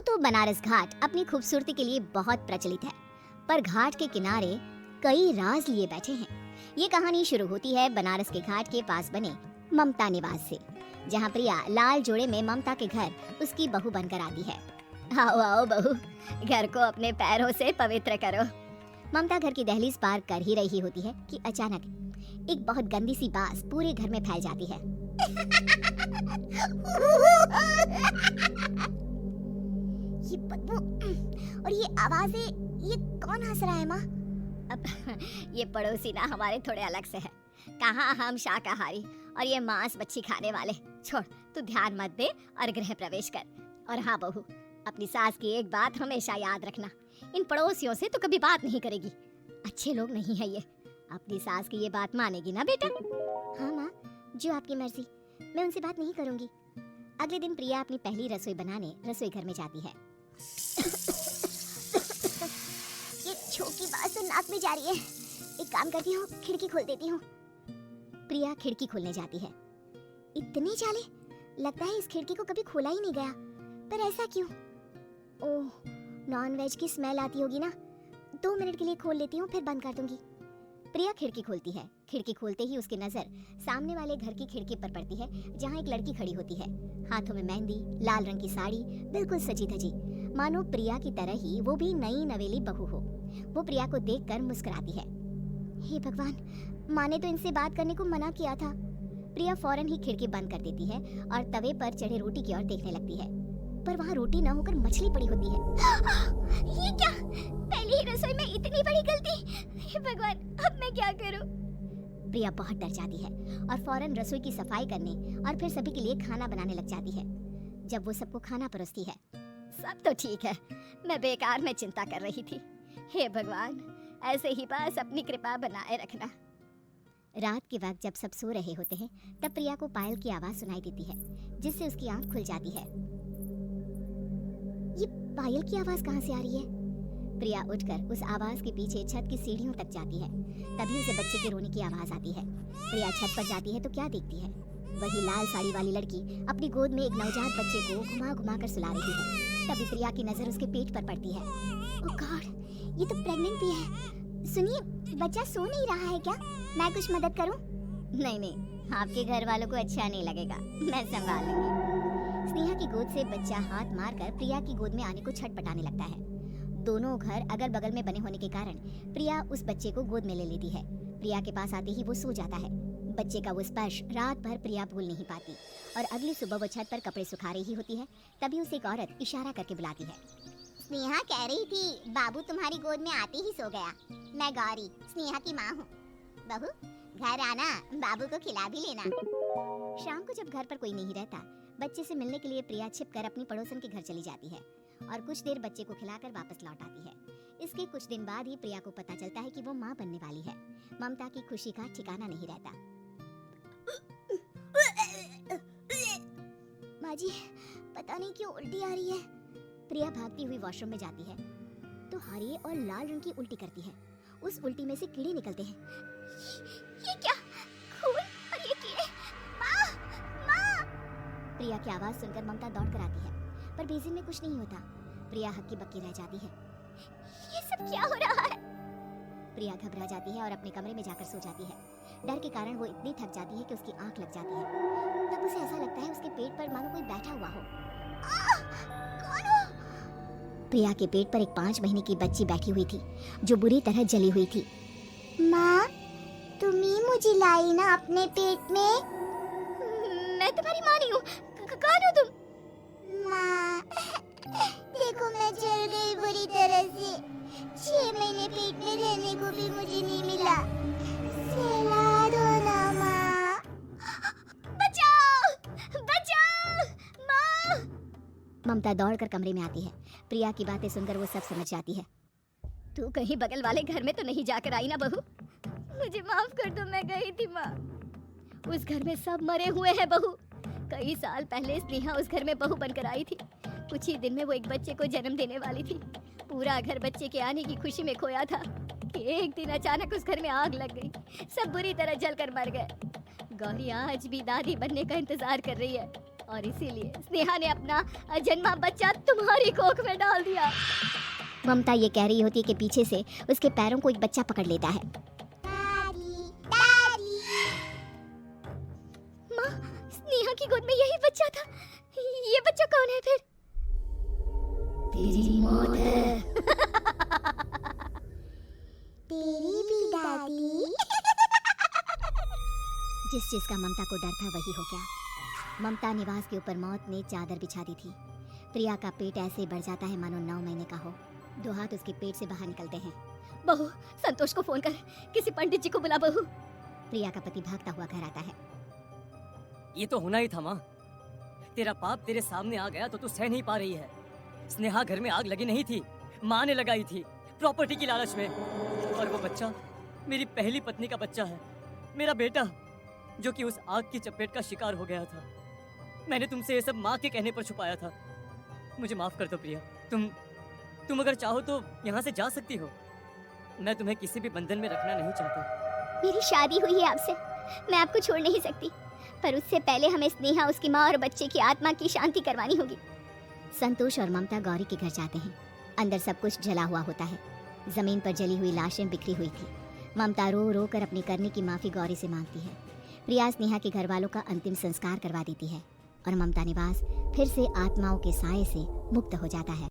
तो बनारस घाट अपनी खूबसूरती के लिए बहुत प्रचलित है, पर घाट के किनारे कई राज लिए बैठे हैं। ये कहानी शुरू होती है बनारस के घाट के पास बने ममता निवास से, जहाँ प्रिया लाल जोड़े में ममता के घर उसकी बहू बनकर आती है। आओ आओ बहू, घर को अपने पैरों से पवित्र करो। ममता घर की दहलीज पार कर ही रही होती है कि अचानक एक बहुत गंदी सी बास पूरे घर में फैल जाती है। ये बदबू और ये आवाजें, ये कौन हंस रहा है माँ? अब ये पड़ोसी ना हमारे थोड़े अलग से है। कहाँ हम शाकाहारी और ये मांस मच्छी खाने वाले। छोड़, तू ध्यान मत दे और गृह प्रवेश कर। और हाँ बहू, अपनी सास की एक बात हमेशा याद रखना, इन पड़ोसियों से तो कभी बात नहीं करेगी। अच्छे लोग नहीं है ये। अपनी सास की ये बात मानेगी ना बेटा? हाँ माँ, जो आपकी मर्जी, मैं उनसे बात नहीं करूंगी। अगले दिन प्रिया अपनी पहली रसोई बनाने रसोई घर में जाती है। ये छोकी बात तो नाक में जा रही है। एक काम करती हूँ, खिड़की खोल देती हूँ। प्रिया खिड़की खोलने जाती है। इतने जाले, लगता है इस खिड़की को कभी खोला ही नहीं गया। पर ऐसा क्यों? ओह, नॉन वेज की स्मेल आती होगी ना। 2 मिनट के लिए खोल लेती हूँ, फिर बंद कर दूंगी। प्रिया खिड़की खोलती है। खिड़की खोलते ही उसकी नजर सामने वाले घर की खिड़की पर पड़ती है, जहाँ एक लड़की खड़ी होती है। हाथों में मेहंदी, लाल रंग की साड़ी, बिल्कुल सजी धजी, मानो प्रिया की तरह ही वो भी नई नवेली बहू हो। वो प्रिया को देखकर मुस्कुराती है। हे भगवान, माँ ने तो इनसे बात करने को मना किया था। प्रिया फौरन ही खिड़की बंद कर देती है और तवे पर चढ़े रोटी की ओर देखने लगती है, पर वहाँ रोटी न होकर मछली पड़ी होती है। ये क्या? पहली ही रसोई में इतनी बड़ी गलती। हे भगवान, अब मैं क्या करूं? प्रिया बहुत डर जाती है और फौरन रसोई की सफाई करने और फिर सभी के लिए खाना बनाने लग जाती है। जब वो सबको खाना परोसती है, सब तो ठीक है, मैं बेकार में चिंता कर रही थी। हे भगवान, ऐसे ही बस अपनी कृपा बनाए रखना। रात के वक्त जब सब सो रहे होते हैं, तब प्रिया को पायल की आवाज सुनाई देती है, जिससे उसकी आंख खुल जाती है। ये पायल की आवाज कहाँ से आ रही है? प्रिया उठकर उस आवाज के पीछे छत की सीढ़ियों तक जाती है। तभी उसे बच्चे के रोने की आवाज आती है। प्रिया छत पर जाती है तो क्या देखती है? वही लाल साड़ी वाली लड़की अपनी गोद में एक नवजात बच्चे को घुमा घुमा कर सुला रही है। तभी प्रिया की नजर उसके पेट पर पड़ती है। ओह गॉड, ये तो प्रेग्नेंट भी है। सुनिए, बच्चा सो नहीं रहा है क्या? मैं कुछ मदद करूं? नहीं नहीं, आपके घर वालों को अच्छा नहीं लगेगा, मैं संभाल लूंगी। स्नेहा की गोद से बच्चा हाथ मारकर प्रिया की गोद में आने को छटपटाने लगता है। दोनों घर अगल बगल में बने होने के कारण प्रिया उस बच्चे को गोद में ले लेती है। प्रिया के पास आते ही वो सो जाता है। बच्चे का वो स्पर्श रात भर प्रिया भूल नहीं पाती और अगली सुबह वो छत पर कपड़े सुखा रही होती है। तभी उसे एक औरत इशारा करके बुलाती है। स्नेहा कह रही थी बाबू तुम्हारी गोद में आते ही सो गया। मैं गौरी, स्नेहा की माँ हूँ। बहू, घर आना, बाबू को खिला भी लेना। शाम को जब घर पर कोई नहीं रहता, बच्चे से मिलने के लिए प्रिया छिपकर अपनी पड़ोसन के घर चली जाती है और कुछ देर बच्चे को खिलाकर वापस लौट आती है। इसके कुछ दिन बाद ही प्रिया को पता चलता है कि वो माँ बनने वाली है। ममता की खुशी का ठिकाना नहीं रहता। माँ जी, पता नहीं क्यों उल्टी आ रही है। प्रिया भागती हुई वॉशरूम में जाती है तो हरे और लाल रंग की उल्टी करती है। उस उल्टी में से कीड़े निकलते हैं। ये क्या? खून और ये कीड़े! माँ! माँ! प्रिया की आवाज सुनकर ममता दौड़कर आती है, पर बेसिन में कुछ नहीं होता। प्रिया हक्की बक्की रह जाती है। ये सब क्या हो रहा है? प्रिया घबरा जाती है और अपने कमरे में जाकर सो जाती है। डर के कारण वो इतनी थक जाती है कि उसकी आंख लग जाती है। तब उसे ऐसा लगता है उसके पेट पर मानो कोई बैठा हुआ हो। कौन हो? प्रिया के पेट पर एक 5 महीने की बच्ची बैठी हुई थी, जो बुरी तरह जली हुई थी। माँ, तुम ही मुझे लाई ना अपने पेट में? मैं तुम्हारी माँ नहीं हूँ। कौन हो तुम? माँ, देखो मैं जल गई बुरी तरह से। 6 महीने पेट में रहने को भी मुझे नहीं मिला। सहला दो ना माँ। बचाओ! बचाओ! माँ! ममता दौड़कर कमरे में आती है। प्रिया की बातें सुनकर वो सब समझ जाती है। तू कहीं बगल वाले घर में तो नहीं जाकर आई ना बहू? मुझे माफ कर दो, मैं गई थी माँ। उस घर में सब मरे हुए हैं बहू। कई साल पहले स्नेहा उस घर में बहू बनकर आई थी। कुछ ही दिन में वो एक बच्चे को जन्म देने वाली थी। पूरा घर बच्चे के आने की खुशी में खोया था कि एक दिन अचानक उस घर में आग लग गई। सब बुरी तरह जलकर मर गए। गौरी आज भी दादी बनने का इंतजार कर रही है और इसीलिए स्नेहा ने अपना जन्मा बच्चा तुम्हारी कोख में डाल दिया। ममता ये कह रही होती है कि पीछे से उसके पैरों को एक बच्चा पकड़ लेता है। माँ, स्नेहा की गोद में यही बच्चा था। ये बच्चा कौन है फिर? तेरी मौत है। तेरी भी दादी। जिस चीज का ममता को डर था वही हो गया। ममता निवास के ऊपर मौत ने चादर बिछा दी थी। प्रिया का पेट ऐसे बढ़ जाता है मानो 9 महीने का हो। 2 हाथ उसके पेट से बाहर निकलते हैं। बहू, संतोष को फोन कर, किसी पंडित जी को बुला बहू। प्रिया का पति भागता हुआ घर आता है। ये तो होना ही था माँ। तेरा पाप तेरे सामने आ गया तो तू सह नहीं पा रही है। स्नेहा घर में आग लगी नहीं थी, माँ ने लगाई थी, प्रॉपर्टी की लालच में। और वो बच्चा मेरी पहली पत्नी का बच्चा है, मेरा बेटा, जो कि उस आग की चपेट का शिकार हो गया था। मैंने तुमसे ये सब माँ के कहने पर छुपाया था। मुझे माफ कर दो प्रिया। तुम अगर चाहो तो यहाँ से जा सकती हो। मैं तुम्हें किसी भी बंधन में रखना नहीं चाहता। मेरी शादी हुई है आपसे, मैं आपको छोड़ नहीं सकती, पर उससे पहले हमें स्नेहा, उसकी माँ और बच्चे की आत्मा की शांति करवानी होगी। संतोष और ममता गौरी के घर जाते हैं। अंदर सब कुछ जला हुआ होता है। जमीन पर जली हुई लाशें बिखरी हुई थी। ममता रो रो कर अपनी करने की माफी गौरी से मांगती है। प्रिया स्नेहा के घर वालों का अंतिम संस्कार करवा देती है और ममता निवास फिर से आत्माओं के साए से मुक्त हो जाता है।